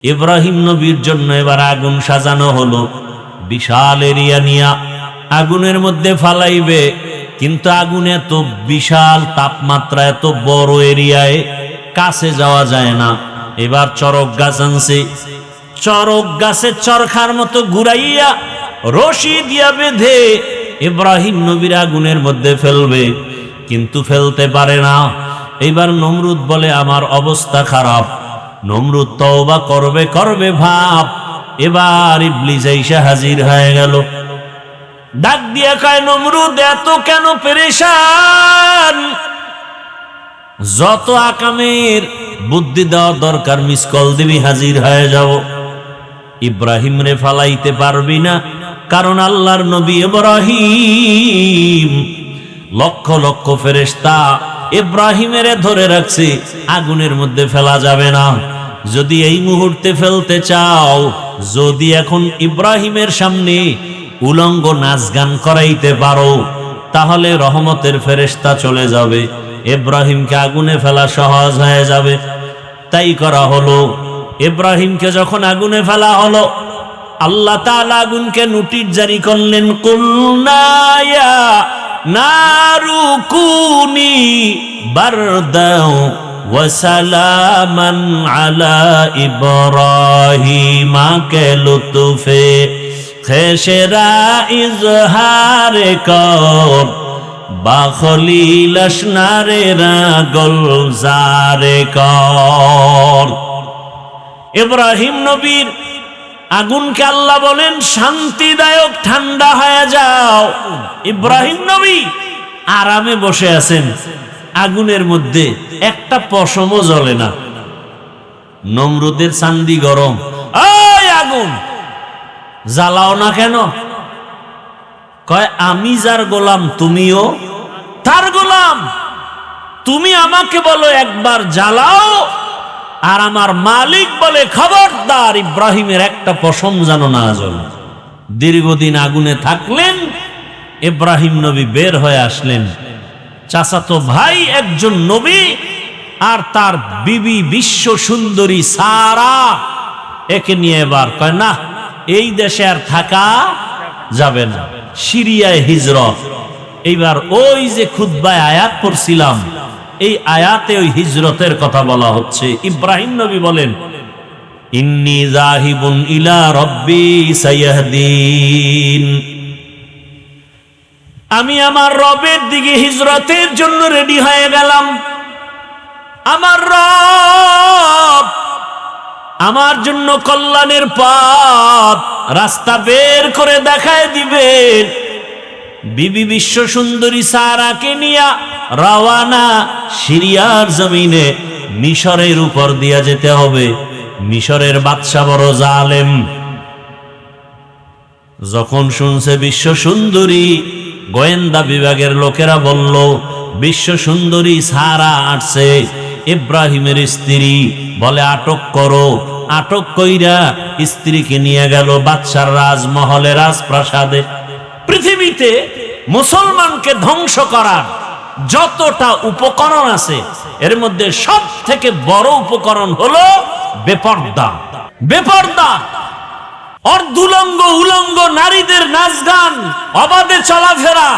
ইব্রাহিম নবীর জন্য এবার আগুন সাজানো হলো। বিশাল এরিয়া নিয়া আগুনের মধ্যে ফালাইবে, কিন্তু আগুন এত বিশাল, তাপমাত্রা এত বড় এরিয়ায় কাছে যাওয়া যায় না। এবার চরক গাছ আনছে, চরক গাছের চরখার মতো ঘুরাইয়া রশি দিয়া বেঁধে ইব্রাহিম নবীর আগুনের মধ্যে ফেলবে, কিন্তু ফেলতে পারে না। এবার নমরুদ বলে আমার অবস্থা খারাপ। নমরুদ তওবা করবে করবে ভাব, এবার ইবলিস এসে হাজির হয়ে গেল। ডাক দিয়া কয়, নমরুদ এত কেন পেরেশান? যত আকামের বুদ্ধি দেওয়া দরকার মিস কল দিবি, হাজির হয়ে যাব। ইব্রাহিম রে ফালাইতে পারবি না, কারণ আল্লাহর নবী ইব্রাহিম লক্ষ লক্ষ ফেরেশতা ইব্রাহিমের ধরে রাখছে, আগুনের মধ্যে ফেলা যাবে না। যদি এই মুহূর্তে ফেলতে চাও, যদি এখন ইব্রাহিমের সামনে উলঙ্গ নাচ গান করাইতে পারো, তাহলে রহমতের ফেরেশতা চলে যাবে, ইব্রাহিমকে আগুনে ফেলা সহজ হয়ে যাবে। তাই করা হলো। ইব্রাহিমকে যখন আগুনে ফেলা হলো, আল্লাহ তাআলা আগুনকে নোটিশ জারি করলেন, কুলনা ইয়া নারু কুনি বারদাও ওয়া সালামান আলা ইব্রাহিম কে লুতফে খেশরা ইজহারে কর বা খলিল আসনারে রাগল জারে কর। ইব্রাহিম নবীর আগুনকে আল্লাহ বলেন শান্তিদায়ক, ঠান্ডা হয়ে যাও। ইব্রাহিম নবী আরামে বসে আছেন, আগুনের মধ্যে একটা পশমও জ্বলে না। নমরুদের চান্দি গরম, ওই আগুন জ্বালাও না কেন? কয় আমি যার গোলাম তুমিও তার গোলাম, তুমি আমাকে বলো একবার জ্বালাও, আর আমার মালিক বলে খবরদার ইব্রাহিমের একটা পশম যেন না জ্বলে। দীর্ঘদিন আগুনে থাকলেন, ইব্রাহিম নবী বের হয়ে আসলেন। চাচাতো ভাই একজন নবী, আর তার বিবি বিশ্ব সুন্দরী সারা, একে নিয়ে এবার কয় না, এই দেশে আর থাকা যাবে না, সিরিয়ায় হিজরত। এইবার ওই যে খুতবায় আয়াত পড়ছিলাম, এই আয়াতে ওই হিজরতের কথা বলা হচ্ছে। ইব্রাহিম নবী বলেন, ইন্নী যাহিবুন ইলা রাব্বি সায়াহদিন, আমি আমার রবের দিকে হিজরতের জন্য রেডি হয়ে গেলাম। আমার রব আমার জন্য কল্যাণের পথ রাস্তা বের করে দেখায় দিবেন। বিবি বিশ্ব সুন্দরী সারাকে নিয়া রওয়ানা সিরিয়ার জমিনে, মিশরের উপর দিয়া যেতে হবে। মিশরের বাদশা বড় জালেম। যখন শুনছে বিশ্ব সুন্দরী, গোয়েন্দা বিভাগের লোকেরা বলল বিশ্ব সুন্দরী সারা আসছে, ইব্রাহিমের স্ত্রী, বলে আটক করো। আটক কইরা স্ত্রীকে নিয়ে গেল বাদশার রাজমহলে, রাজপ্রাসাদে। পৃথিবীতে মুসলমানকে ধ্বংস করার যতটা উপকরণ আছে, এর মধ্যে সব থেকে বড় উপকরণ হলো বেপর্দা। বেপর্দা, অর্ধুলঙ্গ উলঙ্গ নারীদের নাচ গান, অবাধে চলাফেরা,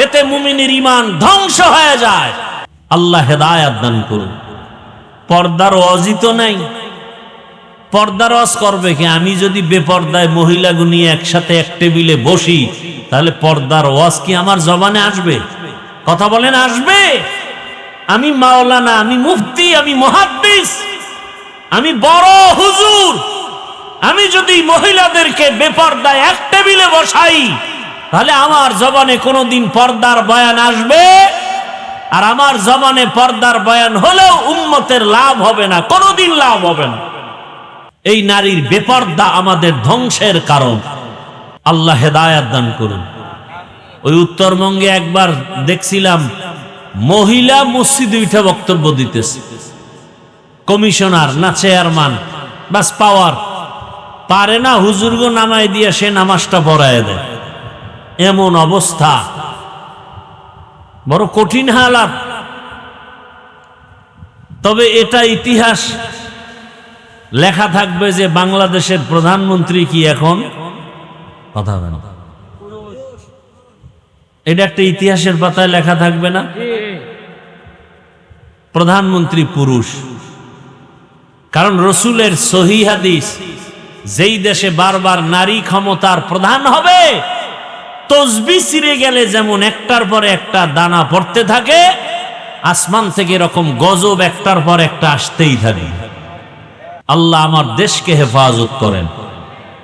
এতে মুমিনের ঈমান ধ্বংস হয়ে যায়। আল্লাহ হেদায়েত দান করুন। পর্দার ওয়াজই তো নাই। পর্দার ওয়াজ করবে কি? আমি যদি বেপর্দায় মহিলাগুলো নিয়ে একসাথে এক টেবিলে বসি, তাহলে পর্দার ওয়াজ কি আমার জবানে আসবে? কথা বলেন, আসবে? আমি মাওলানা, আমি মুফতি, আমি মুহাদ্দিস, আমি বড় হুজুর, আমি যদি মহিলাদেরকে বেপর্দায় এক টেবিলে বসাই, তাহলে আমার জবানে কোনোদিন পর্দার বয়ান আসবে? আর আমার জবানে পর্দার বয়ান হলেও উম্মতের লাভ হবে না, কোনোদিন লাভ হবে না। এই নারীর বেপর্দা আমাদের ধ্বংসের কারণ। আল্লাহ হেদায়েত দান করুন। ওই উত্তরবঙ্গে একবার দেখছিলাম, মহিলা মসজিদে উঠে বক্তব্য দিতেছে। কমিশনার না চেয়ারম্যান, বাস পাওয়ার পারে না, হুজুরগো নামাই দিয়ে সে নামাজটা পড়ায় দেয়। এমন অবস্থা, বড় কঠিন হালাত। তবে এটা ইতিহাস। লেখা থাকবে যে বাংলাদেশের প্রধানমন্ত্রী কি এখন কথা হবে না, এটা একটা ইতিহাসের পাতায় লেখা থাকবে না? প্রধানমন্ত্রী পুরুষ। কারণ রসুলের সহিহ হাদিস, যেই দেশে বারবার নারী ক্ষমতার প্রধান হবে, তসবিহ ছিঁড়ে গেলে যেমন একটার পর একটা দানা পড়তে থাকে, আসমান থেকে এরকম গজব একটার পর একটা আসতেই থাকে। আল্লাহ আমার দেশকে হেফাজত করেন,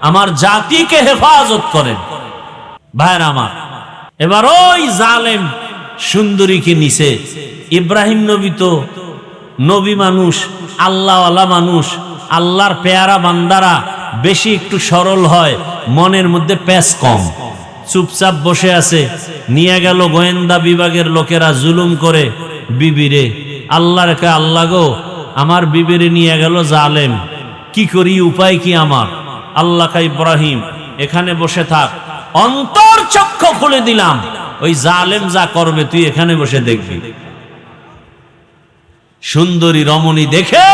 আমার জাতিকে হেফাজত করেন। ভাইরা আমার, এবার ওই জালেম সুন্দরীকে নিছে। ইব্রাহিম নবী তো নবী মানুষ, আল্লাহওয়ালা মানুষ, আল্লাহর পেয়ারা বান্দারা বেশি একটু সরল হয়, মনের মধ্যে প্যাঁচ কম, চুপচাপ বসে আছে। নিয়ে গেল গোয়েন্দা বিভাগের লোকেরা জুলুম করে বিবিরে। আল্লাহর কে আল্লাহ গো, আমার বিবিরে নিয়ে গেল জালেম, কি করি, উপায় কি আমার? আল্লাহ কা ইব্রাহিম এখানে বসে থাক, অন্তর চক্ষু খুলে দিলাম, ওই জালেম যা করবে তুই এখানে বসে দেখবি। সুন্দরী রমণী দেখে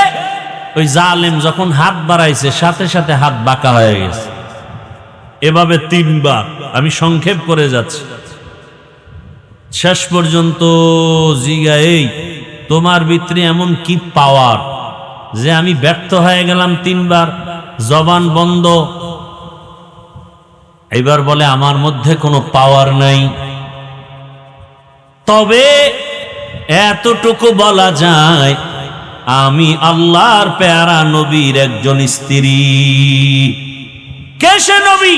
ওই জালেম যখন হাত বাড়াইছে, সাথে সাথে হাত বাঁকা হয়ে গেছে। এভাবে 3 বার, আমি সংক্ষেপ করে যাচ্ছি। শেষ পর্যন্ত জিগা, এই তোমার ভিতরে এমন কি পাওয়ার যে আমি ব্যর্থ হয়ে গেলাম 3 বার, জবান বন্ধ। এবার বলে আমার মধ্যে কোনো পাওয়ার নাই, তবে এতটুকু বলা যায় আমি আল্লাহর পেয়ারা নবীর একজন স্ত্রী। কে সে নবী?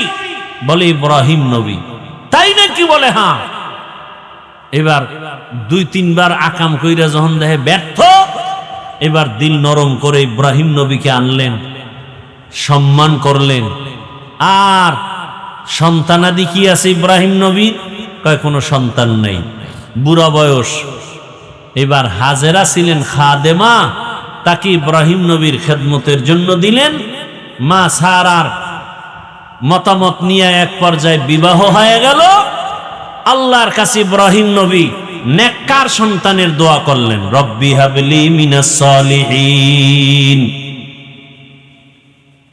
বলে ইব্রাহিম নবী। তাই নাকি? বলে হ্যাঁ। এবার 2-3 বার আকাম কইরা যখন দেখে ব্যর্থ, এবার দিল নরম করে ইব্রাহিম নবীকে আনলেন, সম্মান করলেন। আর সন্তানাদি কি আছে ইব্রাহিম নবীর? কয় কোনো সন্তান নেই, বুড়া বয়স। এবার হাজেরা ছিলেন খাদেমা, তাকে ইব্রাহিম নবীর খেদমতের জন্য দিলেন। মা সারার মতামত নিয়ে এক পর্যায়ে বিবাহ হয়ে গেল। আল্লাহর কাছে ইব্রাহিম নবী নেককার সন্তানের দোয়া করলেন, রব্বি হাবলি মিনাস সলিহিন।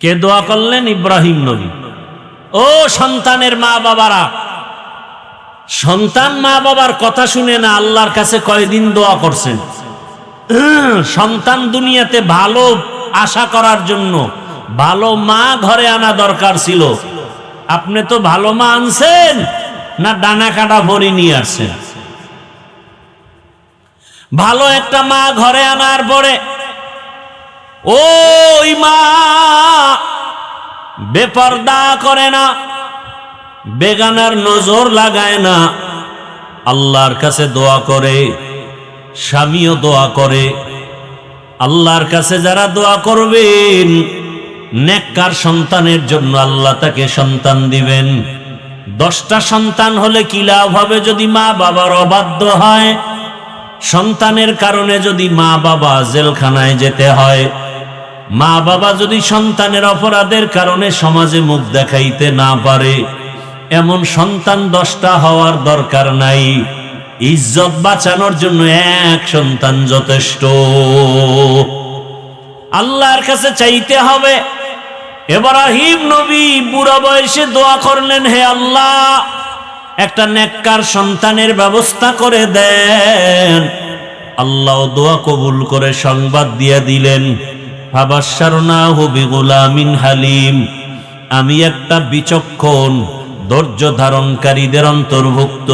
কে দোয়া করলেন? ইব্রাহিম নবী। ও সন্তানের মা বাবারা, সন্তান মা বাবার কথা শুনে না আল্লাহর কাছে কয়দিন দোয়া করছেন? সন্তান দুনিয়াতে ভালো আশা করার জন্য ভালো মা ঘরে আনা দরকার ছিল। আপনি তো ভালো মা আনছেন না ডানা কাটা ভরি নিয়ে আসছেন? ভালো একটা মা ঘরে আনার পরে ওই মা বেপরদা করে না, বেগানার নজর লাগায় না, আল্লাহর কাছে দোয়া করে, স্বামীও দোয়া করে। আল্লাহর কাছে যারা দোয়া করবেন, নেককার সন্তানের জন্য আল্লাহ তাকে সন্তান দিবেন। 10টা সন্তান হলে কি লাভ হবে যদি মা বাবার অবাধ্য হয়? সন্তানের কারণে যদি মা বাবা জেলখানায় যেতে হয়, মা বাবা যদি সন্তানের অপরাধের কারণে সমাজে মুখ দেখাইতে না পারে, এমন সন্তান 10টা হওয়ার দরকার নাই। ইজ্জত বাঁচানোর জন্য 1 সন্তান যথেষ্ট। আল্লাহর কাছে চাইতে হবে। ইব্রাহিম নবী বুড়া বয়সে দোয়া করলেন, হে আল্লাহ, একটা নেককার সন্তানের ব্যবস্থা করে দেন। আল্লাহ দোয়া কবুল করে সংবাদ দিয়ে দিলেন, ফাবাশশারনাহু বিগুলামিন হালিম। আমি একটা বিচক্ষণ ধৈর্য ধারণকারীদের অন্তর্ভুক্ত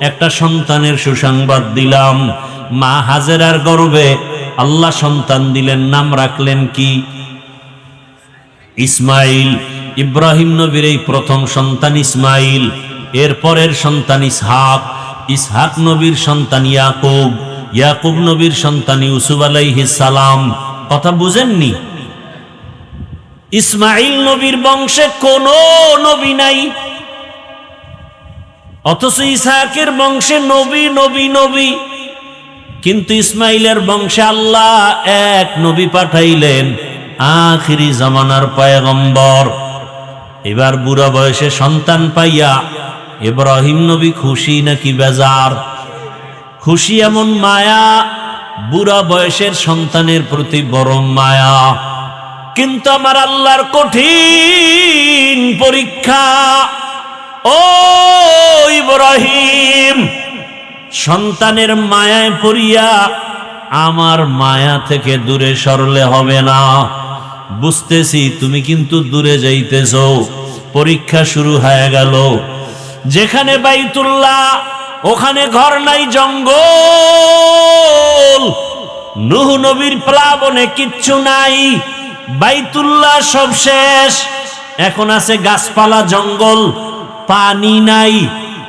একটা সন্তানের সুসংবাদ দিলাম। মা হাজেরার গর্ভে আল্লাহ সন্তান দিলেন, নাম রাখলেন কি? ইসমাইল। ইব্রাহিম নবীর এই প্রথম সন্তান ইসমাইল। এর পরের সন্তান ইসহাক। ইসহাক নবীর সন্তান ইয়াকুব। ইয়াকুব নবীর সন্তান ইউসুফ আলাইহিস সালাম। কথা বুঝেননি? ইসমাইল নবীর বংশে কোনো নবী নাই, অথচ ইসহাকের বংশে নবী নবী নবী। কিন্তু ইসমাইলের বংশে আল্লাহ এক নবী পাঠাইলেন, আখিরি জামানার পয়গম্বর। এবার বুড়া বয়সে সন্তান পাইয়া ইব্রাহিম নবী খুশি নাকি বেজার? খুশি, এমন মায়া বুড়া বয়সের সন্তানের প্রতি বড় মায়া। কিন্তু আমার আল্লাহর কঠিন পরীক্ষা। ও ইব্রাহিম, সন্তানের মায়ায় পড়িয়া আমার মায়া থেকে দূরে সরলে হবে না। বুঝতেছি তুমি কিন্তু দূরে যাইতেছো। পরীক্ষা শুরু হয়ে গেল। যেখানে বাইতুল্লাহ ওখানে ঘর নাই, জঙ্গল। নূহ নবীর প্লাবনে কিচ্ছু নাই, বাইতুল্লাহ সব শেষ। এখন আছে গাছপালা, জঙ্গল, পানি নাই,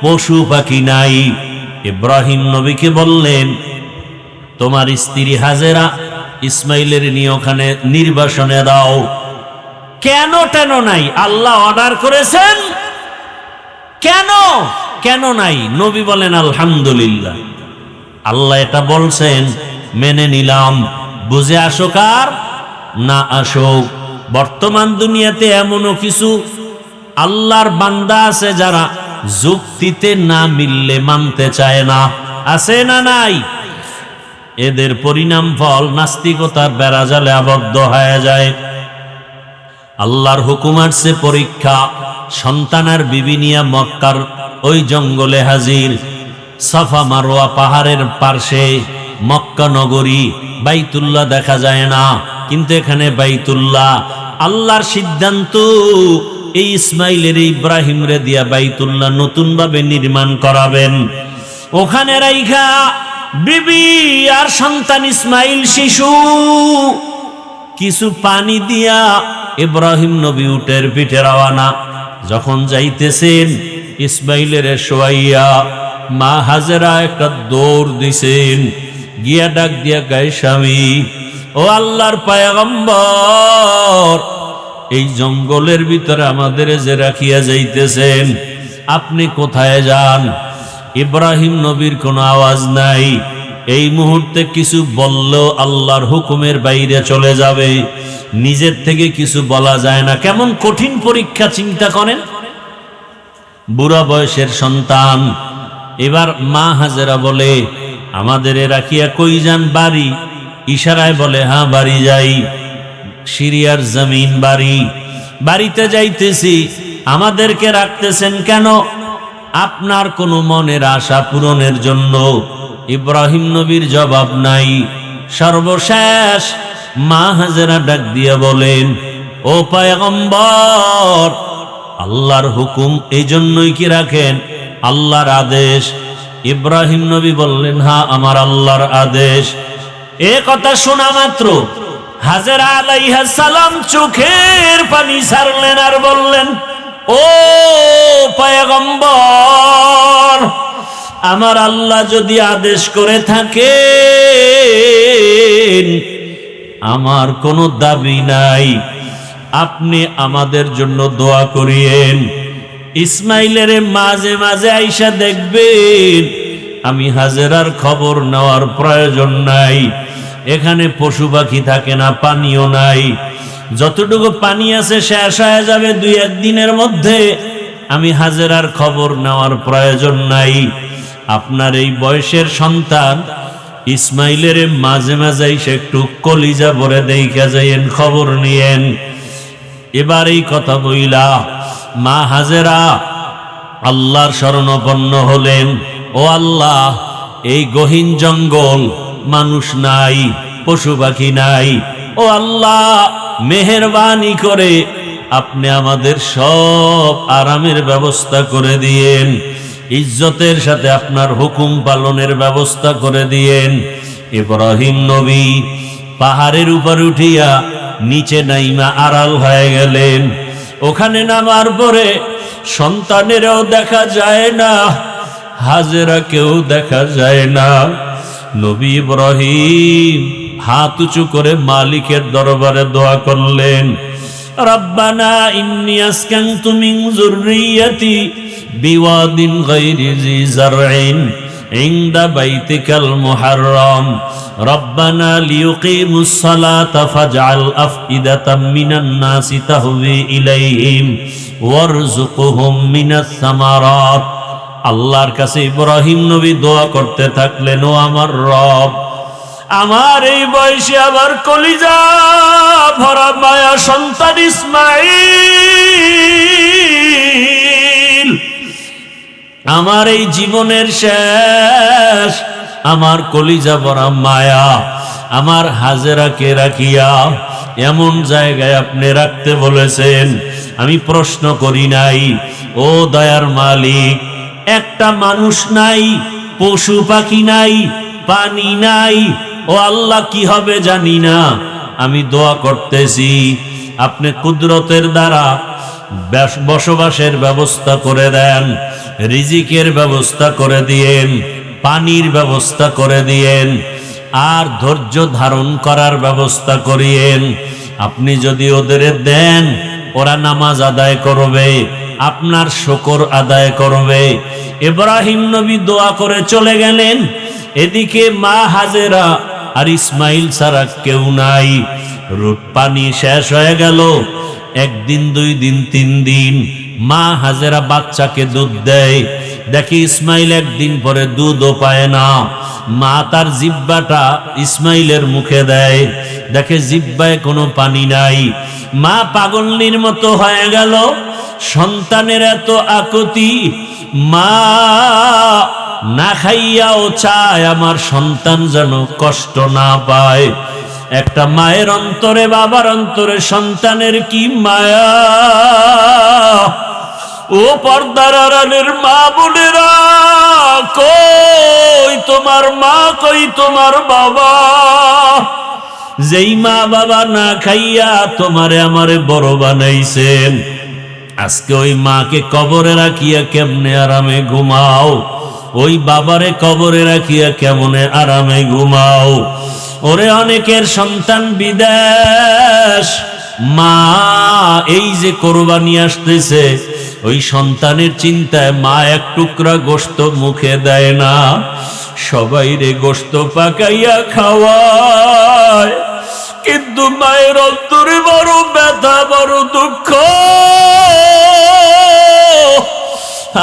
পশু পাখি নাই। ইব্রাহিম নবীকে বললেন, তোমার স্ত্রী হাজেরা ইসমাইলের নিয়ে ওখানে নির্বাসনে দাও। কেন টেন নাই? আল্লাহ অর্ডার করেছেন। কেন কেন নাই? নবী বলেন আলহামদুলিল্লাহ, আল্লাহ এটা বলছেন, মেনে নিলাম। বুঝে আসুক আর না আসুক, বর্তমান দুনিয়াতে এমনও কিছু আল্লাহর বান্দা আছে যারা যুক্তিতে না মিললে মানতে চায় না। আছে না নাই? এদের পরিণাম ফল নাস্তিকতার বেড়াজালে আবদ্ধ হয়ে যায়। আল্লাহর হুকুম আসছে পরীক্ষা। সন্তানের বিবি নিয়া মক্কার ওই জঙ্গলে হাজির। সাফা মারওয়া পাহাড়ের পার্শ্বে মক্কা নগরী, বাইতুল্লাহ দেখা যায় না, কিন্তু এখানে বাইতুল্লাহ। আল্লাহর সিদ্ধান্ত, এই ইসমাইলের ইব্রাহিম রে দিয়া বাইতুল্লাহ নতুন ভাবে নির্মাণ করাবেন। ওখানে রাইখা বিবি আর সন্তান ইসমাইল শিশু কিছু পানি দিয়া ইব্রাহিম নবী উটের পিঠে রওয়ানা। যখন যাইতেছেন, ইসমাইলের শোয়াইয়া মা হাজেরা একটা দৌড় দিছেন, গিয়া ডাক দিয়া গায়ে, স্বামী, ও আল্লাহর পয়গম্বর, এই জঙ্গলের ভিতরে আমাদের যে রাখিয়া যাইতেছেন, আপনি কোথায় যান? ইব্রাহিম নবীর কোনো আওয়াজ নাই। এই মুহূর্তে কিছু বললেও আল্লাহর হুকুমের বাইরে চলে যাবে। নিজের থেকে কিছু বলা যায় না। কেমন কঠিন পরীক্ষা চিন্তা করেন। বুড়া বয়সের সন্তান। এবার মা হাজেরা বলে, আমাদের রাখিয়া কই যান? বাড়ি। ইশারায় বলে, হ্যাঁ বাড়ি যাই, সিরিয়ার জমিন বাড়ি। বাড়িতে যাইতেছি। আমাদেরকে রাখতেছেন কেন? আপনার কোনো মনের আশা পূরণের জন্য। ইব্রাহিম নবীর জবাব নাই। সর্বশেষ মা হাজেরা ডাক দিয়া বলেন, ও পয়গম্বর, আল্লাহর হুকুম এই জন্যই কি রাখেন? আল্লাহর আদেশ। ইব্রাহিম নবী বললেন, হ্যাঁ আমার আল্লাহর আদেশ। এ কথা শোনা মাত্র হাজেরা আলাইহিস সালাম চোখের পানি ছাড়লেন আর বললেন, ও পয়গম্বর, আমার আল্লাহ যদি আদেশ করে থাকেন, আমার কোনো দাবি নাই, আপনি আমাদের জন্য দোয়া করিয়েন। ইসমাইলের মাঝে মাঝে আইসা দেখবেন, আমি হাজেরার খবর নেওয়ার প্রয়োজন নাই। এখানে পশু পাখি থাকে না, পানিও নাই। যতটুকু পানি আছে শেষ হয়ে যাবে 2-1 দিনের মধ্যে। আমি হাজেরার খবর নেওয়ার প্রয়োজন নাই। আপনার এই বয়সের সন্তান ইসমাইলের মাঝে মাঝে এসে একটু কলিজা ভরে দেখা যাইয়েন, খবর নিয়েন। এবার এই কথা বইলা মা হাজেরা আল্লাহর শরণাপন্ন হলেন। ও আল্লাহ, এই গহীন জঙ্গল, মানুষ নাই, পশু পাখি নাই। ও আল্লাহ, মেহেরবানি করে আপনি আমাদের সব আরামের ব্যবস্থা করে দিয়েন। ইজ্জতের সাথে আপনার হুকুম পালনের ব্যবস্থা করে দিয়েন। ইব্রাহিম নবী পাহাড়ের উপর উঠিয়া নিচে নাইমা আড়াল হয়ে গেলেন। ওখানে নামার পরে সন্তানেরও দেখা যায় না, হাজেরাকেও দেখা যায় না। নবী ইব্রাহিম হাত উঁচু করে মালিকের দরবারে দোয়া করলেন, রব্বানা ইন্নী আসকানতু মিন যুররিয়্যাতি বিওয়াদিন গায়রি জি যারইন ইনদা বাইতিকাল মুহাররম রব্বানা লিয়ুকিমুস সালাতা ফাজআল আফইদাতাম মিনান নাসি তাহওয়ি ইলাইহিম ওয়ারযুকহুম মিনাস সামারাত। আল্লাহর কাছে ইব্রাহিম নবী দোয়া করতে থাকলেন, ও আমার রব, আমার এই বয়সে আবার কলিজা ভরা মায়া সন্তান ইসমাঈল, আমার এই জীবনের শেষ, আমার কলিজা ভরা মায়া আমার হাজেরাকে রাখিয়া এমন জায়গায় আপনি রাখতে বলেছেন। আমি প্রশ্ন করি নাই, ও দয়ার মালিক, একটা মানুষ নাই, পশু পাখি নাই, পানি নাই, ও আল্লাহ কি হবে জানি না। আমি দোয়া করতেছি আপনি কুদরতের দ্বারা বসবাসের ব্যবস্থা করে দেন, রিজিকের ব্যবস্থা করে দিয়েন, পানির ব্যবস্থা করে দিয়েন, আর ধৈর্য ধারণ করার ব্যবস্থা করিয়েন। আপনি যদি ওদের দেন, ওরা নামাজ আদায় করবে, আপনার শুকর আদায় করবে। ইব্রাহিম নবী দোয়া করে চলে গেলেন, এদিকে মা হাজেরা আর ইসমাইল ছাড়া কেউ নাই। পানি শেষ হয়ে গেল, একদিন, 2 দিন, 3 দিন। মা হাজেরা বাচ্চাকে দুধ দেয়, দেখি ইসমাইল একদিন পরে দুধও পায় না। মা তার জিব্বাটা ইসমাইলের মুখে দেয়, দেখে জিব্বায় কোনো পানি নাই। মা পাগলনির মতো হয়ে গেল, সন্তানের এত আকুতি। মা না খাইয়াও চায় আমার সন্তান যেন কষ্ট না পায়। একটা মায়ের অন্তরে, বাবার অন্তরে সন্তানের কি মায়া। ও পর্দার আড়ালের মা বোনেরা, কই তোমার মা, কই তোমার বাবা? যেই মা বাবা না খাইয়া তোমারে আমারে বড় বানাইছেন, আজকে ওই মাকে কবরে রাখিয়া কেমনে আরামে ঘুমাও? ওই বাবারে কবরে রাখিয়া কেমনে আরামে ঘুমাও? ওরে অনেকের সন্তান বিদেশ, মা এই যে কোরবানি আসতেছে, ওই সন্তানের চিন্তায় মা এক টুকরা গোশত মুখে দেয় না, সবাই রে গোশত পাকাইয়া খাওয়ায়। কিন্তু মায়ের অন্তরে বড় ব্যথা, বড় দুঃখ।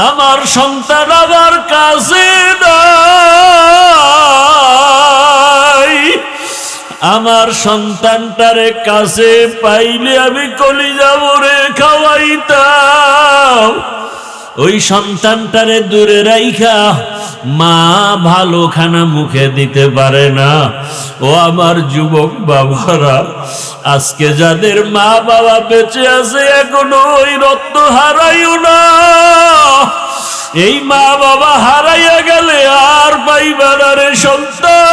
আমার সন্তান আমার কাছে নাই, আমার সন্তানটারে কাছে পাইলে আমি কলিজা ভরে খাওয়াইতাম। ওই সন্তানটারে দূরে রাইখা মা ভালো খানা মুখে দিতে পারে না। ও আমার যুবক বাবারা, আজকে যাদের মা বাবা বেঁচে আছে, এখনো ওই রত্ন হারাইও না। এই মা বাবা হারাইয়া গেলে আর পাইবা না রে সন্তান।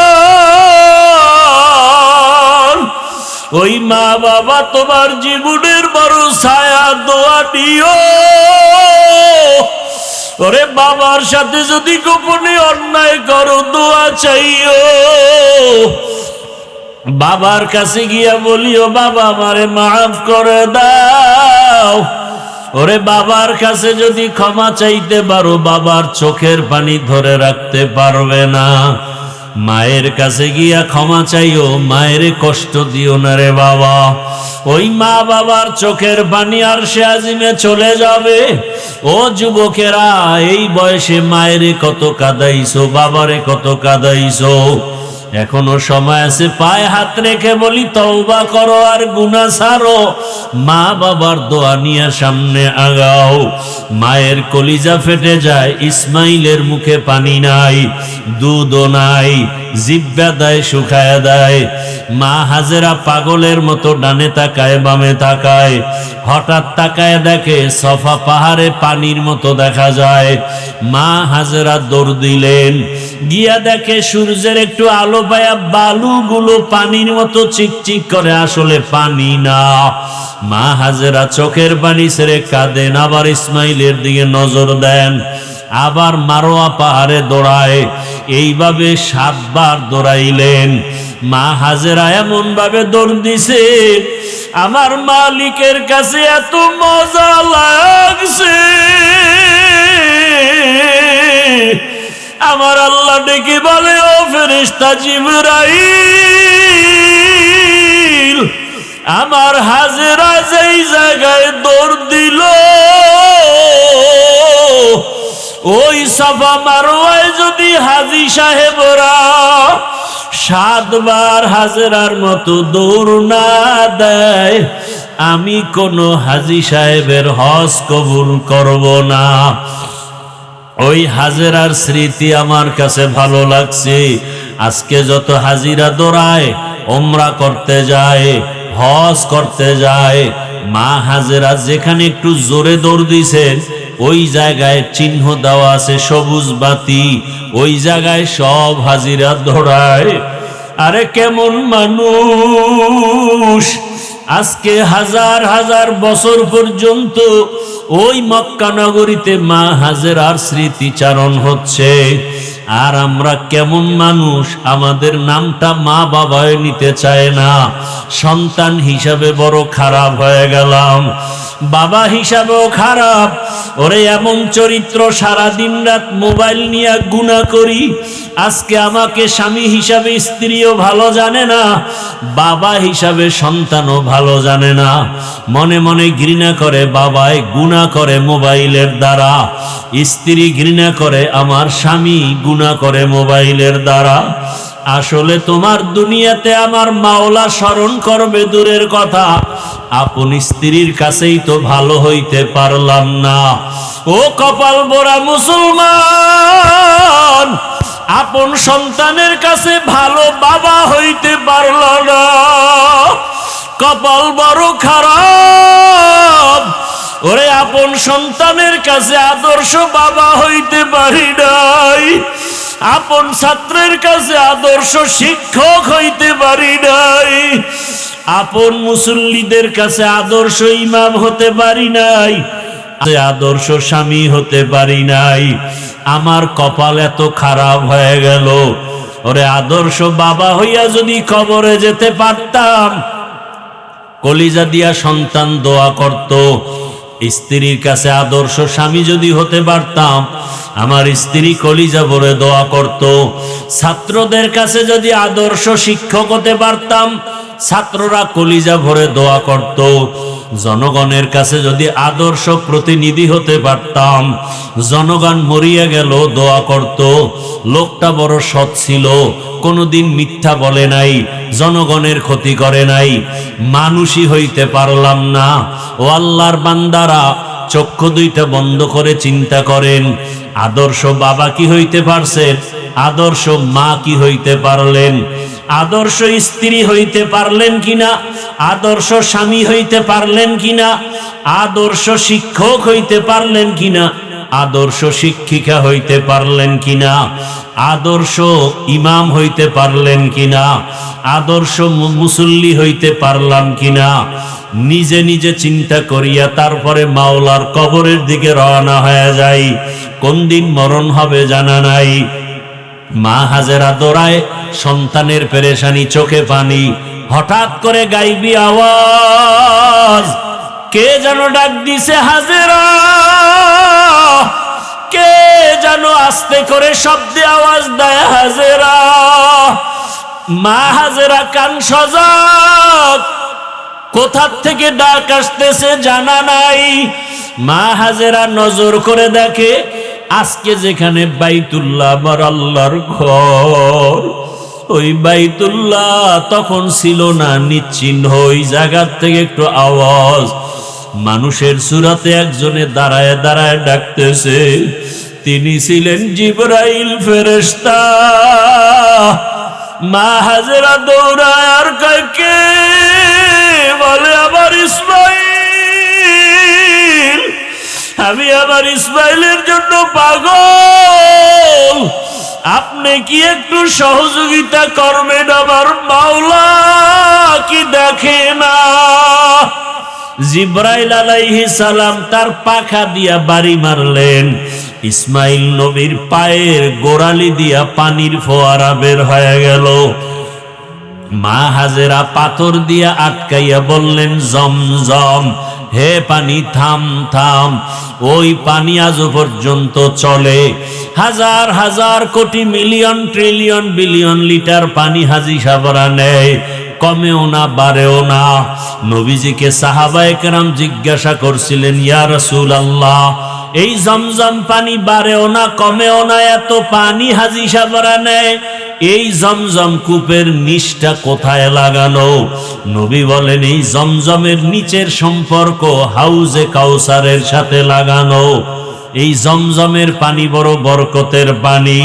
ওই মা বাবা তোমার জীবনের বড় ছায়া, দোয়া দিও। ওরে বাবার সাথে যদি গোপনে অন্যায় করো, দোয়া চাইও। বাবার কাছে গিয়া বলিও, বাবা আমারে মাফ করে দাও। ওরে বাবার কাছে যদি ক্ষমা চাইতে পারো, বাবার চোখের পানি ধরে রাখতে পারবে না। মায়ের কাছে গিয়া ক্ষমা চাইও, মায়ের কষ্ট দিও না রে বাবা। ওই মা বাবার চোখের পানি আরশে আজিমে চলে যাবে। ও যুবকেরা, এই বয়সে মায়ের কত কাঁদাইছো, বাবারে কত কাঁদাইছো। এখনো সময় আছে, পায়ে হাত রেখে বলি তওবা করো আর গুনাহ ছাড়ো। মা বাবার দোয়া নিয়ে সামনে আগাও। মায়ের কলিজা ফেটে যায়, ইসমাইলের মুখে পানি নাই, দুধও নাই, জিহ্বা দেয় শুকায় দেয়। মা হাজেরা পাগলের মতো ডানে তাকায়, বামে তাকায়। হঠাৎ তাকায় দেখে সফা পাহাড়ে পানির মতো দেখা যায়। মা হাজেরা দৌড় দিলেন, গিয়া দেখে সূর্যের একটু আলো পায়া বালুগুলো পানির মতো চিকচিক করে, আসলে পানি না। মা হাজেরা চোখের পানি ছেড়ে কাঁদেন, আবার ইসমাইলের দিকে নজর দেন, আবার মারোয়া পাহাড়ে দৌড়ায়। এইভাবে 7 বার দৌড়াইলেন। মা হাজেরা এমন ভাবে দৌড় দিছে, আমার মালিকের কাছে এত মজা লাগছে। আমার আল্লাহ ডেকে বলে, ও ফেরেশতা জিবরাইল, আমার হাজেরা যেই জায়গায় দৌড় দিল, ওই সাফা মারওয়ায় যদি হাজী সাহেবরা 7 বার হাজেরার মতো দৌড় না দেয়, আমি কোনো হাজী সাহেবের হজ কবুল করব না। ওই হাজেরার স্মৃতি আমার কাছে ভালো লাগছে। আজকে যত হাজিরা দৌড়ায়, ওমরা করতে যায়, হজ করতে যায়, মা হাজেরা যেখানে একটু জোরে দৌড় দিছেন ওই জায়গায় চিহ্ন দেওয়া আছে সবুজ বাতি, ওই জায়গায় সব হাজিরা দৌড়ায়। আরে কেমন মানুষ! আজকে হাজার হাজার বছর পর্যন্ত ওই মক্কা নগরীতে মা হাজেরার স্মৃতিচারণ হচ্ছে। আর আমরা কেমন মানুষ, আমাদের নামটা মা বাবায় নিতে চায় না। সন্তান হিসাবে বড় খারাপ হয়ে গেলাম, বাবা হিসাবেও খারাপ। ওরে এমন চরিত্র, সারা দিন রাত মোবাইল নিয়ে গুনাহ করি। আজকে আমাকে স্বামী হিসাবে স্ত্রীও ভালো জানে না, বাবা হিসাবে সন্তানও ভালো জানে না। মনে মনে ঘৃণা করে বাবায়, গুনাহ করে মোবাইলের দ্বারা। স্ত্রী ঘৃণা করে আমার স্বামী, গুনাহ করে মোবাইলের দ্বারা। আসলে তোমার দুনিয়াতে আমার মাওলা স্মরণ করবে দূরের কথা, আপন স্ত্রীর কাছেই তো ভালো হইতে পারলাম না। ও কপাল পোড়া মুসলমান, আপন সন্তানের কাছে ভালো বাবা হইতে পারল না, কপাল বড় খারাপ। ওরে আপন সন্তানের কাছে আদর্শ বাবা হইতে পারি নাই, আপন ছাত্রের কাছে আদর্শ শিক্ষক হইতে পারি নাই, আপন মুসল্লিদের কাছে আদর্শ ইমাম হতে পারি নাই, আদর্শ স্বামী হতে পারি নাই। আমার কপাল এত খারাপ হয়ে গেল। ওরে আদর্শ বাবা হইয়া যদি কবরে যেতে পারতাম, কলিজা দিয়া সন্তান দোয়া করত। স্ত্রীর কাছে আদর্শ স্বামী যদি হতে পারতাম, আমার স্ত্রী কলিজা ভরে দোয়া করত। ছাত্রদের কাছে যদি আদর্শ শিক্ষক হতে পারতাম, ছাত্ররা কলিজা ভরে দোয়া করত। জনগণের কাছে যদি আদর্শ প্রতিনিধি হতে পারতাম, জনগণ মরিয়া গেল দোয়া করত। লোকটা বড় সৎ ছিল, কোনোদিন মিথ্যা বলে নাই, জনগণের ক্ষতি করে নাই। মানুষই হইতে পারলাম না। ও আল্লাহর বান্দারা, চক্ষু দুইটা বন্ধ করে চিন্তা করেন, আদর্শ বাবা কি হইতে পারছেন? আদর্শ মা কি হইতে পারলেন? আদর্শ স্ত্রী হইতে পারলেন কিনা? আদর্শ স্বামী হইতে পারলেন কিনা? আদর্শ শিক্ষক হইতে পারলেন কিনা? আদর্শ শিক্ষিকা হইতে পারলেন কিনা? আদর্শ ইমাম হইতে পারলেন কিনা? আদর্শ মুসল্লি হইতে পারলাম কিনা? নিজে নিজে চিন্তা করিয়া তারপরে মাওলার কবরের দিকে রওনা হয়ে যাই। কোন দিন মরণ হবে জানা নাই। মা হাজেরা দৌড়ায়, সন্তানের পেরেশানি, চোখে পানি। হঠাৎ করে গাইবি আওয়াজ, কে যেন ডাক দিছে হাজেরা, কে যেন আস্তে করে শব্দে আওয়াজ দেয় হাজেরা। মা হাজেরা কান সজাগ, কোথার থেকে ডাক আসতেছে জানা নাই। মা হাজেরা নজর করে দেখে, আজকে যেখানে বাইতুল্লাহ আমার আল্লাহর ঘর, ওই বাইতুল্লাহ তখন ছিল না, নিশ্চিহ্ন। ওই জায়গার থেকে একটু আওয়াজ, মানুষের সুরাতে একজনে দাঁড়ায় দাঁড়ায় ডাকতেছে। তিনি ছিলেন জিবরাইল ফেরেশতা। মা হাজেরা দৌড়ায় আর কয়, কে? বলে আমার ইসমাইল। আমি আমার ইসমাইলের জন্য পাগল, আপনি কি একটু সহযোগিতা করবেন? আমার মাওলা কি দেখে না? জিবরাইল আলাইহিস সালাম তার পাখা দিয়া বাড়ি মারলেন। ইসমাইল নবীর পায়ের গোড়ালি দিয়া পানির ফোয়ারা বের হয়ে গেল। মা হাজেরা পাথর দিয়া আটকাইয়া বললেন, জমজম, হে পানি থাম থাম। ওই পানি আজও পর্যন্ত চলে। হাজার হাজার কোটি মিলিয়ন ট্রিলিয়ন বিলিয়ন লিটার পানি হাজি সাবরা নেয়, কমেও না বাড়েও না। নবীজিকে সাহাবায়ে কেরাম জিজ্ঞাসা করছিলেন, ইয়া রাসূলুল্লাহ, এই জমজম পানি বাড়েও না কমেও না, এত পানি হাজি সাবরা নেয়, এই জমজম কূপের নিচটা কোথায় লাগানো? নবী বলেন এই জমজমের নিচের সম্পর্ক হাউজে কাউসারের সাথে লাগানো। এই জমজমের পানি বড় বরকতের পানি।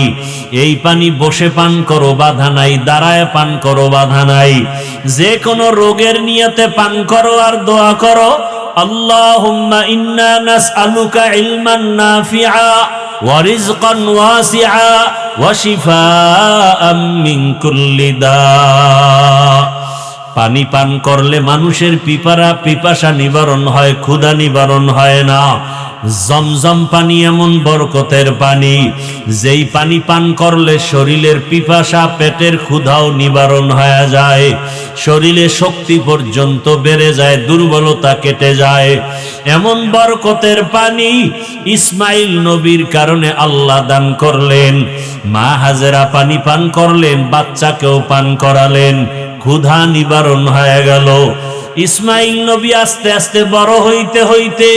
এই পানি বসে পান করো বাধা নাই, দাঁড়ায় পান করো বাধা নাই। যে কোনো রোগের নিয়তে পান করো আর দোয়া করো, আল্লাহুম্মা ইন্না নাসআলুকা ইলমান নাফিআ ওয়া রিজকান ওয়াসিআ ওয়া শিফাআম মিন কুল্লি দা। পানি পান করলে মানুষের পিপাসা নিবারণ হয়, ক্ষুধা নিবারণ হয় না। জমজম পানি এমন বরকতের পানি, যেই পানি পান করলে শরীরের পিপাসা, পেটের ক্ষুধাও নিবারণ হয়ে যায়, শরীরে শক্তি পর্যন্ত বেড়ে যায়, দুর্বলতা কেটে যায়। এমন বরকতের পানি ইসমাইল নবীর কারণে আল্লাহ দান করলেন। মা হাজেরা পানি পান করলেন, বাচ্চাকেও পান করালেন, ক্ষুধা নিবারণ হয়ে গেল। ইসমাইল নবী আস্তে আস্তে বড় হইতে হইতে,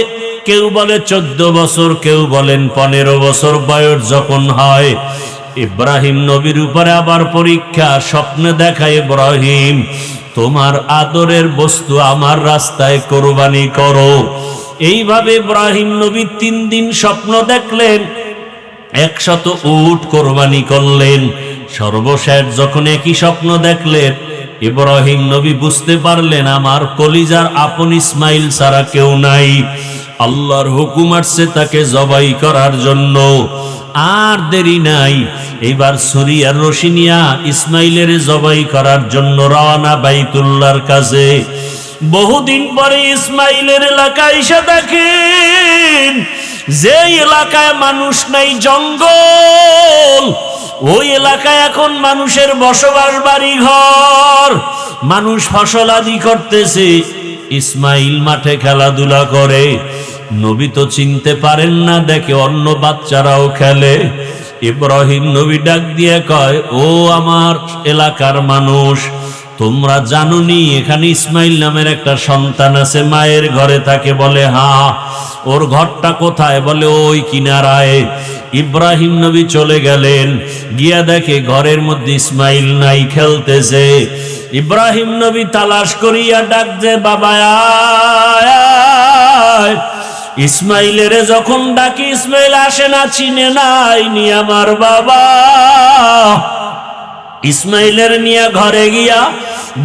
কেউ বলে 14 বছর, কেউ বলেন 15 বছর বয়স যখন হয়, ইব্রাহিম নবীর উপরে আবার পরীক্ষা। স্বপ্নে দেখায়, ইব্রাহিম তোমার আদরের বস্তু আমার রাস্তায় কোরবানি করো। এইভাবে ইব্রাহিম নবী 3 দিন স্বপ্ন দেখলেন, 100 উট কোরবানি করলেন। সর্বশেষ যখন একই স্বপ্ন দেখলেন, ইব্রাহিম নবী বুঝতে পারলেন আমার কলিজার আপন ইসমাইল ছাড়া কেউ নাই। আল্লাহর হুকুম আসছে তাকে জবাই করার জন্য। আর দেরি নাই, এবার ছুরি আর রশি নিয়া ইসমাইলের জবাই করার জন্য রওনা বাইতুল্লাহর কাছে। বহুদিন পরে ইসমাইলের এলাকায় এসে দেখেন, যে এলাকায় মানুষ নাই, জঙ্গল, ওই এলাকায় এখন মানুষের বসবাস, বাড়ি ঘর, মানুষ ফসলাদি করতেছে। ইসমাইল মাঠে খেলাধুলা করে। নবী তো চিনতে পারেন না, দেখে অন্য বাচ্চারাও খেলে। ইব্রাহিম নবী ডাক দিয়ে কয়, ও আমার এলাকার মানুষ, তোমরা জানোনি এখানে ইসমাইল নামের একটা সন্তান আছে, মায়ের ঘরে থাকে? বলে হ্যাঁ। ওর ঘরটা কোথায়? বলে ওই কিনারায়। ইব্রাহিম নবী চলে গেলেন, গিয়া দেখে ঘরের মধ্যে ইসমাইল নাই, খেলতেছে। ইব্রাহিম নবী তালাশ করিয়া ডাক যে, বাবা আয়। ইসমাইলের যখন ডাকি, ইসমাইল আসে না, চিনে নাই নি আমার বাবা। ইসমাইলের নিয়ে ঘরে গিয়া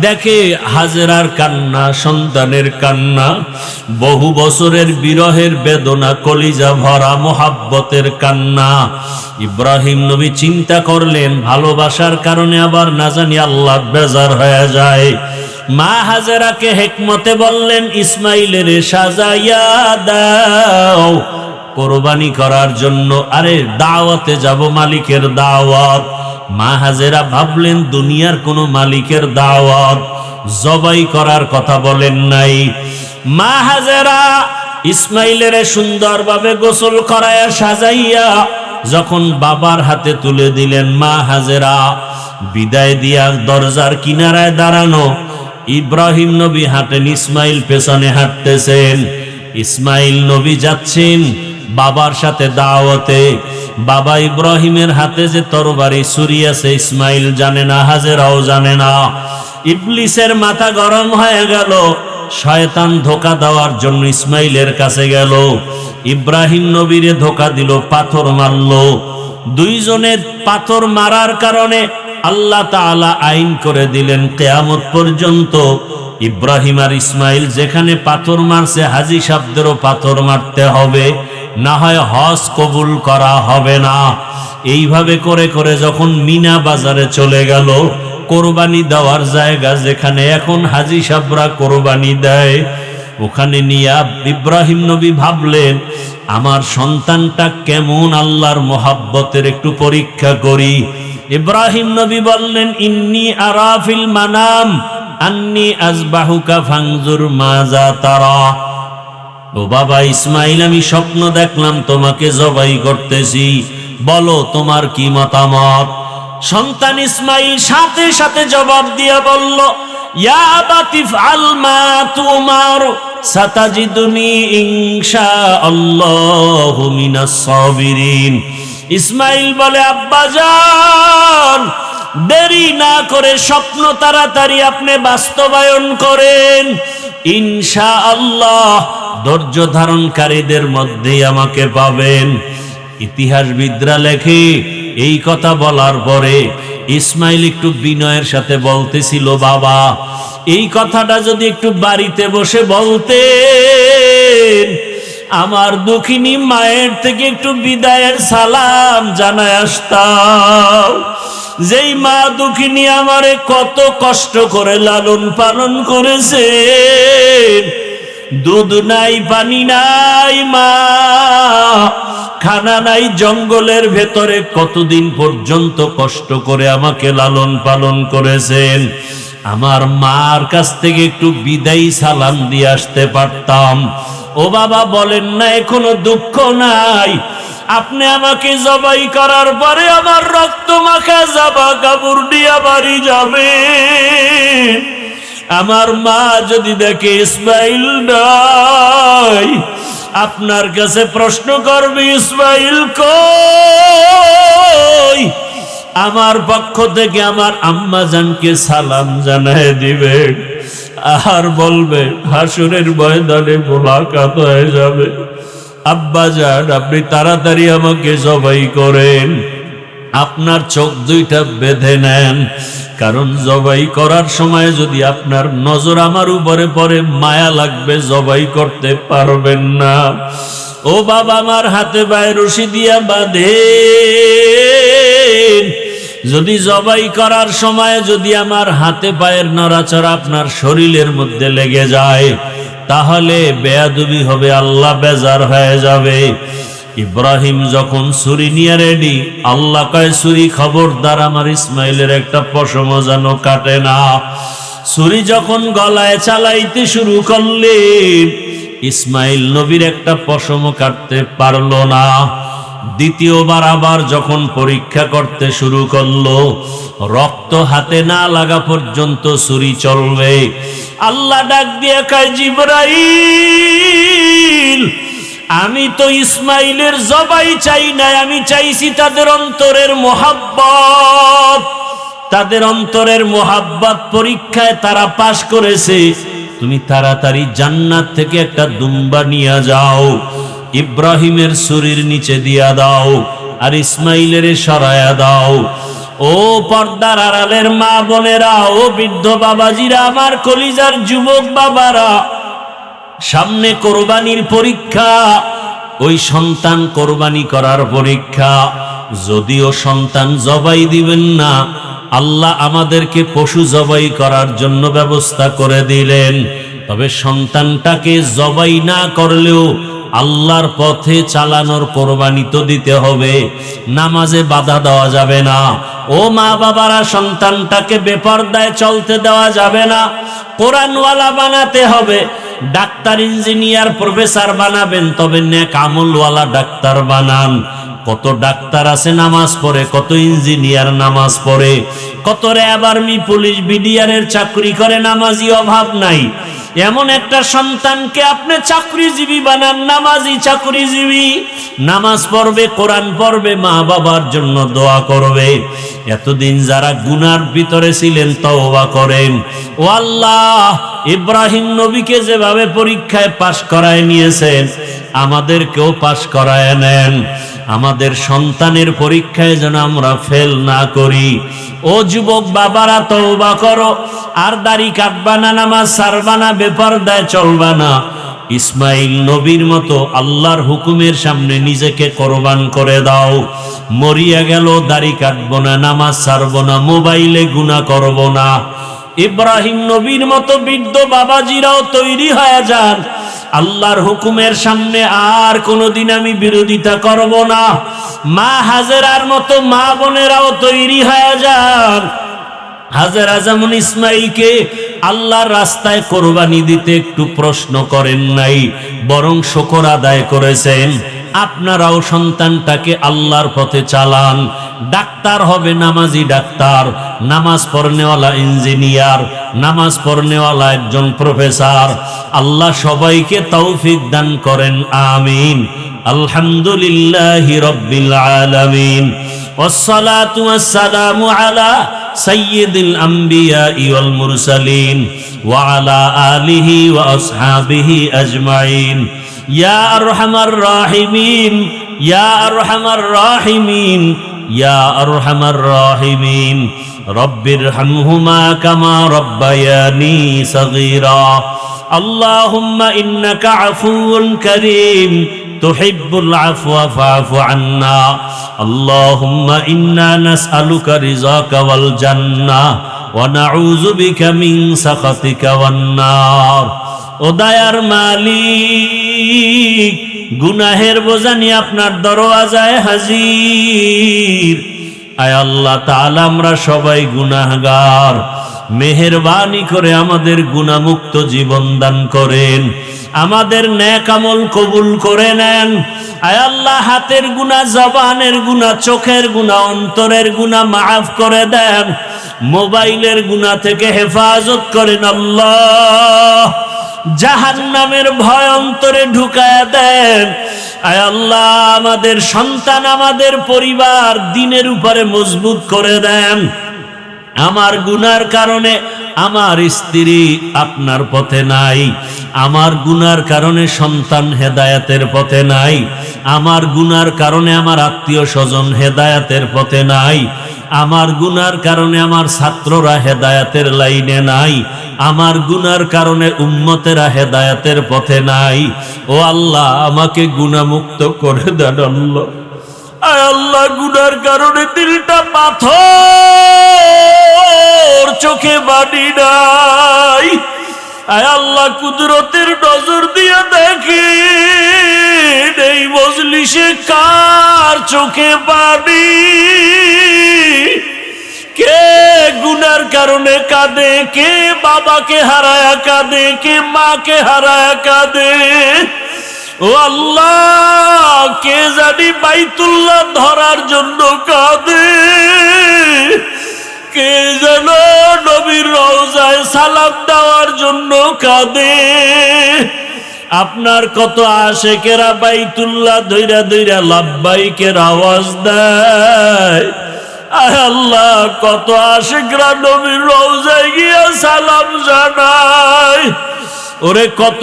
দেখে হাজেরার কান্না, সন্তানের কান্না, বহু বছরের বিরহের বেদনা, কলিজা ভরা মোহাব্বতের কান্না। ইব্রাহিম নবী চিন্তা করলেন, ভালোবাসার কারণে আবার না জানি আল্লাহ বেজার হয়ে যায়। মা হাজেরাকে হেকমতে বললেন, ইসমাইলের সাজাইয়া দাও কোরবানি করার জন্য। আরে দাওয়াতে যাব, মালিকের দাওয়াত। মা হাজেরা ভাবলেন দুনিয়ার কোন মালিকের দাওয়াত, জবাই করার কথা বলেন নাই। মা হাজেরা ইসমাইলের সুন্দরভাবে গোসল করায়া সাজাইয়া যখন বাবার হাতে তুলে দিলেন, মা হাজেরা বিদায় দিয়া দরজার কিনারায় দাঁড়ানো। ইব্রাহিম নবী হাঁটেন, ইসমাইল পেছনে হাঁটতেছেন। ইসমাইল নবী যাচ্ছেন বাবার সাথে দাওয়াতে। বাবা ইব্রাহিমের হাতে যে তরবারি, ছুরি আছে, ইসমাইল জানে না, হাজেরাও জানে না। ইবলিসের মাথা গরম হয়ে গেল, শয়তান ধোঁকা দেওয়ার জন্য ইসমাইলের কাছে গেল। ইব্রাহিম নবীরে ধোঁকা দিল, পাথর মারল। দুইজনে পাথর মারার কারণে আল্লাহ তাআলা আইন করে দিলেন, কিয়ামত পর্যন্ত ইব্রাহিম আর ইসমাইল যেখানে পাথর মারছে, হাজী সাহেবদেরও পাথর মারতে হবে, না হয় হজ কবুল করা হবে না। এইভাবে করে করে যখন মিনা বাজারে চলে গেল, কোরবানি দেওয়ার জায়গা যেখানে এখন হাজী সাহেবরা কোরবানি দেয়, ওখানে নিয়া ইব্রাহিম নবী ভাবলেন, আমার সন্তানটা কেমন আল্লাহর মোহাব্বতের একটু পরীক্ষা করি। ইব্রাহিম নবী বললেন, ইন্নী আরাফিল মানাম আন্নী আজবাহুকা ফানজুর মাজা তারা। ও বাবা ইসমাইল, আমি স্বপ্ন দেখলাম তোমাকে জবাই করতেছি, বলো তোমার কি মতামত। সন্তান ইসমাইল সাথে সাথে জবাব দিয়া বলল, ইয়া আবাতি ফাল মা তুমার সাতাজিদুনি ইনশাআল্লাহু মিনাস সাবিরিন। ইসমাইল বলে, আব্বাজান দেরি না করে স্বপ্ন তাড়াতাড়ি আপনি বাস্তবায়ন করেন, ইনশাআল্লাহ ধৈর্য ধারণকারীদের মধ্যেই আমাকে পাবেন। ইতিহাসবিদরা লেখে এই কথা বলার পরে ইসমাইল একটু বিনয়ের সাথে বলতেছিল, বাবা এই কথাটা যদি একটু বাড়িতে বসে বলতেন, আমার দুঃখিনী মায়ের থেকে একটু বিদায়ের সালাম জানায় আসতাম। যেই মা দুঃখিনী আমারে কত কষ্ট করে লালন পালন করেছে, দুধ নাই পানি নাই মা, খানা নাই, জঙ্গলের ভেতরে কতদিন পর্যন্ত কষ্ট করে আমাকে লালন পালন করেছেন। আমার মার কাছ থেকে একটু বিদায়ী সালাম দিয়ে আসতে পারতাম। ও বাবা বলেন না এখনো দুঃখ নাই? আপনি আমাকে জবাই করার পরে আমার রক্ত মাখা জামা কাপড় দিয়া বাড়ি যাবে, আমার মা যদি দেখে ইসমাইল নাই, আপনার কাছে প্রশ্ন করবে ইসমাইল কই? আমার পক্ষ থেকে আমার আম্মা জানকে সালাম জানায় দিবে, আর বলবে হাসরের ময়দানে মোলাকাত হয়ে যাবে। আব্বা জান আপনি তাড়াতাড়ি আমাকে জবাই করেন, আপনার চোখ দুইটা বেঁধে নেন, কারণ জবাই করার সময় যদি আপনার নজর আমার উপরে পড়ে মায়া লাগবে, জবাই করতে পারবেন না। ও বাবা আমার হাতে পায়ে রশি দিয়া বাঁধেন, যদি জবাই করার সময় যদি আমার হাতে পায়ের নড়াচড়া আপনার শরীরের মধ্যে লেগে যায়, তাহলে বেয়াদবি হবে, আল্লাহ বেজার হয়ে যাবে। ইব্রাহিম যখন ছুরি নিয়ে রেডি, আল্লাহ কয় ছুরি খবরদার আমার ইসমাইলের একটা পশম যেন কাটে না। ছুরি যখন গলায় চালাইতে শুরু করলেন, ইসমাইল নবীর একটা পশম কাটতে পারলো না। দ্বিতীয়বার আবার যখন পরীক্ষা করতে শুরু করলো, রক্ত হাতে না লাগা পর্যন্ত ছুরি চলবে। আল্লাহ ডাক দিয়ে কয় জিবরাইল, আমি তো ইসমাইলের জবাই চাই নাই, আমি চাইছি তাদের অন্তরের মোহাব্বত। তাদের অন্তরের মোহাব্বত পরীক্ষায় তারা পাশ করেছে, তুমি তাড়াতাড়ি জান্নাত থেকে একটা দুম্বা নিয়ে যাও, ইব্রাহিমের ছুরির নিচে দিয়া দাও, আর ইসমাইলের সরায়া দাও। ও পর্দার আড়ালের মা বোনেরা, ও বৃদ্ধ বাবাজিরা, আমার কলিজার যুবক বাবারা, সামনে কোরবানির পরীক্ষা, ওই সন্তান কোরবানি করার পরীক্ষা। যদিও সন্তান জবাই দিবেন না, আল্লাহ আমাদেরকে পশু জবাই করার জন্য ব্যবস্থা করে দিলেন, তবে সন্তানটাকে জবাই না করলেও আল্লাহর পথে চালানোর কোরবানি তো দিতে হবে। নামাজে বাধা দেওয়া যাবে না। ও মা বাবারা, সন্তানটাকে বেপরদায় চলতে দেওয়া যাবে না, কোরআনওয়ালা বানাতে হবে। ডাক্তার ইঞ্জিনিয়ার প্রফেসর বানাবেন, তবে নেক আমলওয়ালা ডাক্তার বানান। কত ডাক্তার আছে নামাজ পড়ে, কত ইঞ্জিনিয়ার নামাজ পড়ে, কত র্যাব আর্মি পুলিশ বিডিআরের চাকরি করে, নামাজি অভাব নাই। এমন একটা সন্তানকে আপনি চাকরিজীবী বানান, নামাজি চাকরিজীবী, নামাজ পড়বে, কোরআন পড়বে, মা বাবার জন্য দোয়া করবে। এতদিন যারা গুনার ভিতরে ছিলেন তওবা করেন। ও আল্লাহ, ইব্রাহিম নবীকে যেভাবে পরীক্ষায় পাশ করায় নিয়েছেন, আমাদেরকেও পাশ করায় নেন। আমাদের সন্তানের পরীক্ষায় যেন আমরা ফেল না করি। ও যুবক বাবারা, তওবা করো, আর দাড়ি কাটবা না, নামাজ ছাড়বা না, বেপরদায় চলবা না। ইসমাইল নবীর মতো আল্লাহর হুকুমের সামনে নিজেকে কোরবান করে দাও। মরিয়া গেল, দাড়ি কাটবো না, নামাজ ছাড়বো না, মোবাইলে গুনাহ করব না। ইব্রাহিম নবীর মতো বৃদ্ধ বাবাজিরাও তৈরি হয়ে যান, আল্লাহর হুকুমের সামনে আর কোনোদিন আমি বিরোধিতা করব না। মা হাজেরার মতো মা বোনেরাও তৈরি হয়ে যান। হাজেরা যেমন ইসমাইলকে আল্লাহর রাস্তায় কোরবানি দিতে একটু প্রশ্ন করেন নাই, বরং শুকর আদায় করেছেন। আপনারাও সন্তানটাকে আল্লাহর পথে চালান। ডাক্তার হবে নামাজি ডাক্তার, নামাজ পড়নেওয়ালা ইঞ্জিনিয়ার, নামাজ পড়নেওয়ালা একজন প্রফেসর। আল্লাহ সবাইকে তৌফিক দান করেন, আমিন। আলহামদুলিল্লাহি রাব্বিল আলামিন, ওয়াসসালাতু ওয়াসসালামু আলা সাইয়্যিদিল আমবিয়া ওয়াল মুরসালিন ওয়া আলা আলিহি ওয়া আসহাবিহি আজমাইন ইয়া আরহামার রাহিমিন ইয়া আরহামার রাহিমিন ইয়া আরহামার রাহিমিন রব্বিরহামহুমা কামা রব্বায়ানি সগীরা আল্লাহুম্মা ইন্নাকা আফুউন কারীম তুহিব্বুল আফওয়া ফা'ফু আন্না আল্লাহুম্মা ইন্না নাসআলুকা রিযাকা ওয়াল জান্নাহ ওয়া নাউযু বিকা মিন সাখাতিকা ওয়ান নার। ও দয়ার মালিক, গুনাহের বোঝা নিয়ে আপনার দরওয়াজায় হাজির। আয় আল্লাহ তাআলা, আমরা সবাই গুনাহগার, মেহেরবানি করে আমাদের গুনাহমুক্ত জীবন দান করেন, আমাদের নেক আমল কবুল করে নেন। আয় আল্লাহ, হাতের গুনাহ, জবানের গুনাহ, চোখের গুনাহ, অন্তরের গুনাহ মাফ করে দেন, মোবাইলের গুনাহ থেকে হেফাজত করেন আল্লাহ, জাহান্নামের ভয় অন্তরে ঢুকায়া দেন। আয় আল্লাহ, আমাদের সন্তান, আমাদের পরিবার দ্বীনের উপরে মজবুত করে দেন। আমার গুনার কারণে আমার স্ত্রী আপনার পথে নাই, আমার গুনার কারণে সন্তান হেদায়েতের পথে নাই, আমার গুনার কারণে আমার আত্মীয় স্বজন হেদায়েতের পথে নাই, আমার গুনার কারণে আমার ছাত্ররা হেদায়েতের লাইনে নাই, আমার গুনার কারণে উম্মতেরা হেদায়েতের পথে নাই। ও আল্লাহ, আমাকে গুনাহমুক্ত করে দেন আল্লাহ। আয় আল্লাহ, গুনার কারণে দিলটা পাথর, চোখে বাড়ি নাই। আয় আল্লাহ, কুদরতের নজর দিয়ে দেখি এই মজলিসে কার চোখে পানি, কে গুনার কারণে কাঁদে, কে বাবাকে হারায়া কাঁদে, কে মাকে হারায়া কাঁদে। ও আল্লাহ, কে জানি বাইতুল্লাহ ধরার জন্য কাঁদে, কে যেন নবীর রওজায় সালাম দেওয়ার জন্য কাঁদে। আপনার কত আশেকেরা বাইতুল্লাহ ধইরা ধইরা লাব্বাইকের আওয়াজ দেয়। আয় আল্লাহ, কত আশেকরা নবীর রওজায় গিয়া সালাম জানায়। ওরে কত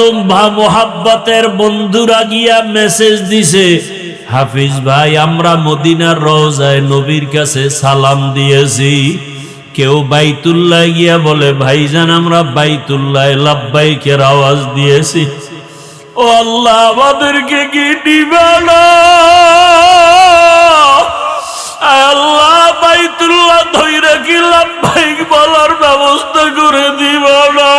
মোহাব্বতের বন্ধুরা গিয়া মেসেজ দিছে, হাফিজ ভাই, আমরা মদিনার রওজায় নবীর কাছে সালাম দিয়েছি। কেউ বাইতুল্লাহ গিয়া বলে, ভাইজান, আমরা বাইতুল্লাহ লাব্বাইকের আওয়াজ দিয়েছি। ও আল্লাহ, আমাদেরকে কি দিবা না? আয় আল্লাহ, বাইতুল্লাহ ধইরা কি লাব্বাইক বলার ব্যবস্থা করে দিবা না?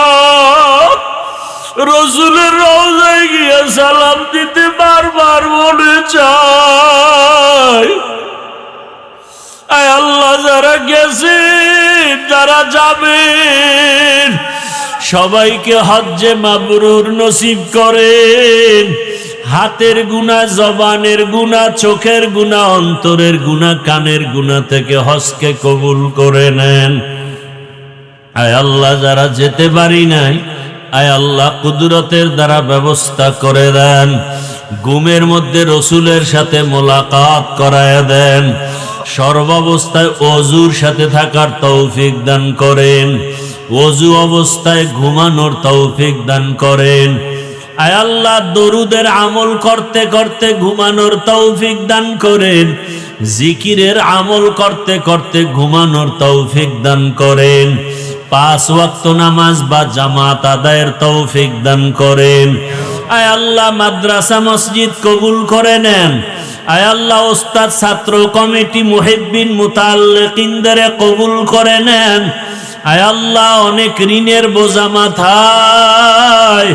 রসুলের রওজায় গিয়া সালাম দিতে বারবার মনে চায়। আয় আল্লাহ, যারা গেছে, যারা যাবেন, সবাইকে হজ্জে মাবরুর নসিব করেন। হাতের গুনাহ, জবানের গুনাহ, চোখের গুনাহ, অন্তরের গুনাহ, কানের গুনাহ থেকে হজকে কবুল করে নেন। আয় আল্লাহ, যারা যেতে পারি নাই, আয় আল্লাহ, কুদরতের দ্বারা ব্যবস্থা করে দেন। ঘুমের মধ্যে রসুলের সাথে মোলাকাত করায় দেন। সর্বাবস্থায় ওযুর সাথে থাকার তৌফিক দান করেন। ওযু অবস্থায় ঘুমানোর তৌফিক দান করেন। আয় আল্লাহ, দরুদের আমল করতে করতে ঘুমানোর তৌফিক দান করেন। জিকিরের আমল করতে করতে ঘুমানোর তৌফিক দান করেন। 5 ওয়াক্ত নামাজ বা জামাত আদায়ের তৌফিক দান করেন। আয় আল্লাহ, মাদ্রাসা মসজিদ কবুল করে নেন। আয় আল্লাহ, ওস্তাদ, ছাত্র কমিটি, মুহিব্বিন, মুতাআল্লিকিনদের কবুল করে নেন। আয় আল্লাহ, অনেক ঋণের বোঝা মাথায়,